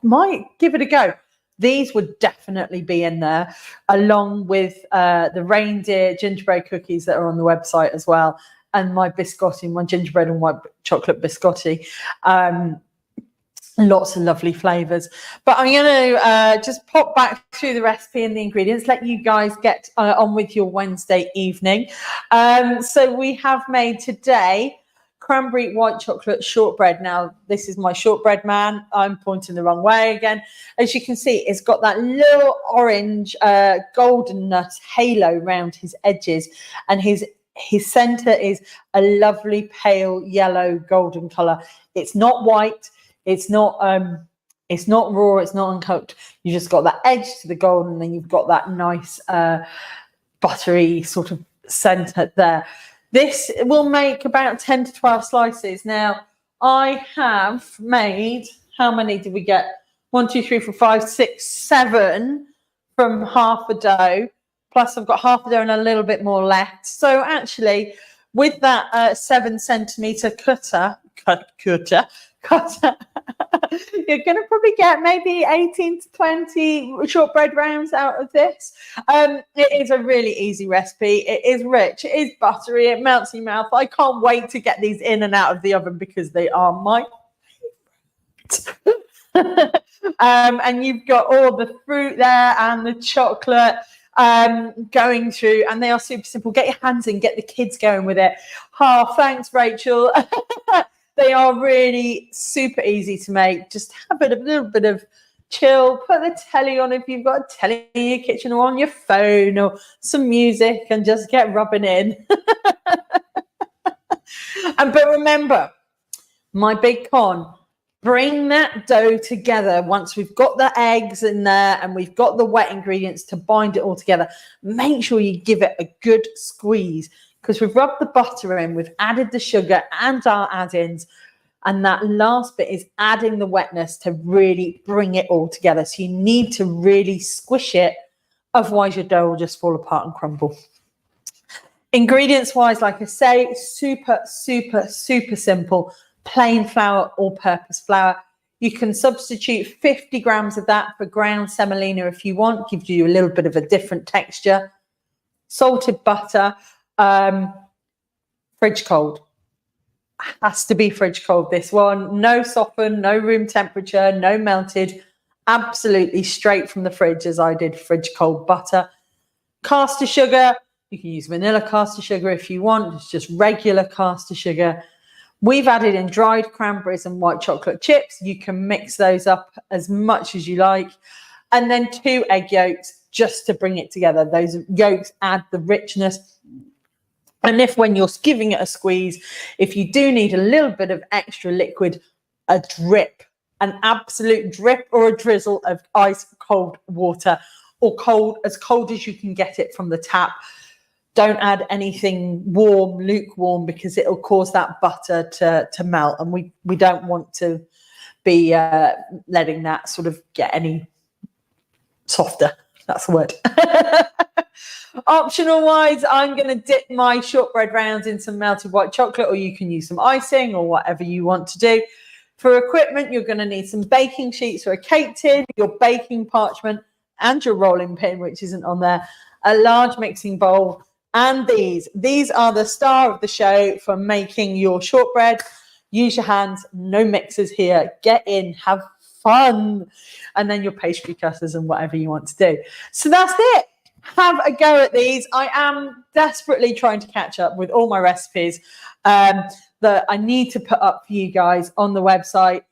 might give it a go. These would definitely be in there, along with the reindeer gingerbread cookies that are on the website as well, and my biscotti, my gingerbread and white chocolate biscotti. Lots of lovely flavours. But I'm going to just pop back through the recipe and the ingredients, let you guys get on with your Wednesday evening. So we have made today Cranberry White Chocolate Shortbread. Now, this is my shortbread man. I'm pointing the wrong way again. As you can see, it's got that little orange golden nut halo around his edges, and his centre is a lovely pale yellow golden colour. It's not white. It's not raw. It's not uncooked. You just got that edge to the golden, and then you've got that nice buttery sort of centre there. This will make about 10 to 12 slices. Now, I have made, how many did we get? 1, 2, 3, 4, 5, 6, 7 from half a dough. Plus, I've got half a dough and a little bit more left. So actually, with that 7 centimetre cutter, you're going to probably get maybe 18 to 20 shortbread rounds out of this. It is a really easy recipe. It is rich. It is buttery. It melts in your mouth. I can't wait to get these in and out of the oven because they are my favourite. And you've got all the fruit there and the chocolate going through, and they are super simple. Get your hands in, get the kids going with it. Oh, thanks, Rachel. They are really super easy to make. Just have a little bit of chill. Put the telly on if you've got a telly in your kitchen or on your phone, or some music, and just get rubbing in. But remember, my big con, bring that dough together once we've got the eggs in there and we've got the wet ingredients to bind it all together. Make sure you give it a good squeeze, because we've rubbed the butter in, we've added the sugar and our add-ins, and that last bit is adding the wetness to really bring it all together. So you need to really squish it, otherwise your dough will just fall apart and crumble. Ingredients wise, like I say, super simple. Plain flour, all-purpose flour. You can substitute 50 grams of that for ground semolina if you want. Gives you a little bit of a different texture. Salted butter, fridge cold. Has to be fridge cold, this one. No softened, no room temperature, no melted. Absolutely straight from the fridge, as I did fridge cold butter. Caster sugar. You can use vanilla caster sugar if you want. It's just regular caster sugar. We've added in dried cranberries and white chocolate chips. You can mix those up as much as you like. And then 2 egg yolks just to bring it together. Those yolks add the richness. And if when you're giving it a squeeze, if you do need a little bit of extra liquid, a drip, an absolute drip or a drizzle of ice cold water, or as cold as you can get it from the tap. Don't add anything warm, lukewarm, because it'll cause that butter to melt. And we don't want to be letting that sort of get any softer. That's the word. Optional wise, I'm going to dip my shortbread rounds in some melted white chocolate, or you can use some icing or whatever you want to do. For equipment, you're going to need some baking sheets or a cake tin, your baking parchment, and your rolling pin, which isn't on there, a large mixing bowl. And these are the star of the show for making your shortbread. Use your hands, no mixers here. Get in, have fun. And then your pastry cutters and whatever you want to do. So that's it. Have a go at these. I am desperately trying to catch up with all my recipes that I need to put up for you guys on the website.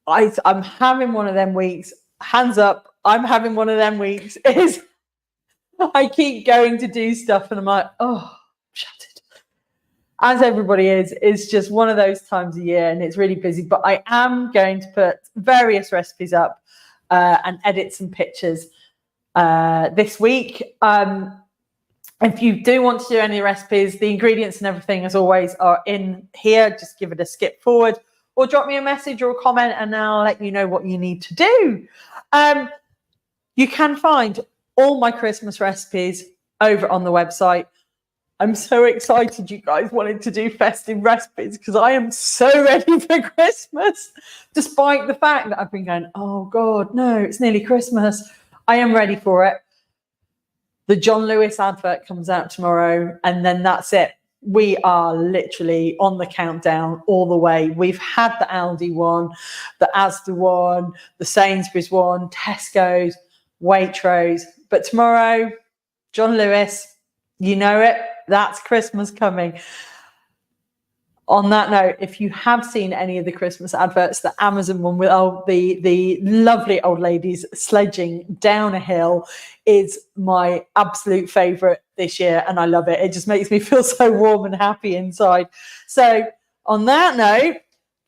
I'm having one of them weeks. Hands up, I'm having one of them weeks. I keep going to do stuff and I'm like, oh, shattered. As everybody is, it's just one of those times a year and it's really busy. But I am going to put various recipes up and edit some pictures this week. If you do want to do any recipes, the ingredients and everything, as always, are in here. Just give it a skip forward or drop me a message or a comment and I'll let you know what you need to do. You can find all my Christmas recipes over on the website. I'm so excited you guys wanted to do festive recipes because I am so ready for Christmas, despite the fact that I've been going, oh God, no, it's nearly Christmas. I am ready for it. The John Lewis advert comes out tomorrow and then that's it. We are literally on the countdown all the way. We've had the Aldi one, the Asda one, the Sainsbury's one, Tesco's, Waitrose. But tomorrow, John Lewis, you know it, that's Christmas coming. On that note, if you have seen any of the Christmas adverts, the Amazon one with the lovely old ladies sledging down a hill is my absolute favorite this year. And I love it. It just makes me feel so warm and happy inside. So on that note,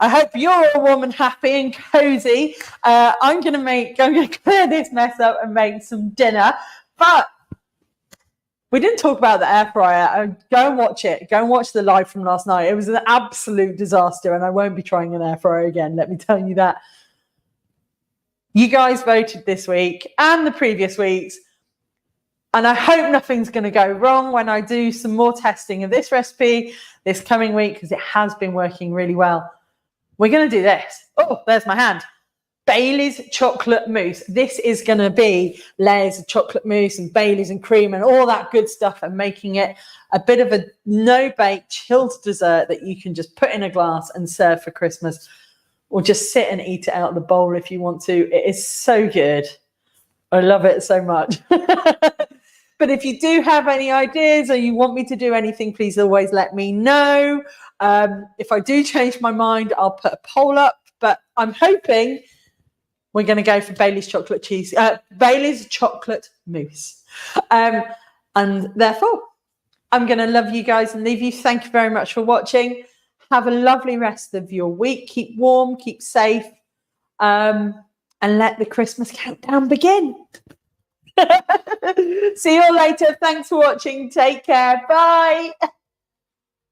I hope you're all warm and happy and cozy. I'm going to clear this mess up and make some dinner. But we didn't talk about the air fryer. Go and watch it. Go and watch the live from last night. It was an absolute disaster, and I won't be trying an air fryer again. Let me tell you that. You guys voted this week and the previous weeks, and I hope nothing's going to go wrong when I do some more testing of this recipe this coming week because it has been working really well. We're going to do this. Oh, there's my hand. Bailey's chocolate mousse. This is going to be layers of chocolate mousse and Bailey's and cream and all that good stuff and making it a bit of a no-bake chilled dessert that you can just put in a glass and serve for Christmas or just sit and eat it out of the bowl if you want to. It is so good. I love it so much. But if you do have any ideas or you want me to do anything, please always let me know. If I do change my mind, I'll put a poll up, but I'm hoping we're going to go for Bailey's chocolate chocolate mousse. And therefore, I'm going to love you guys and leave you. Thank you very much for watching. Have a lovely rest of your week. Keep warm, keep safe, and let the Christmas countdown begin. See you all later. Thanks for watching. Take care. Bye.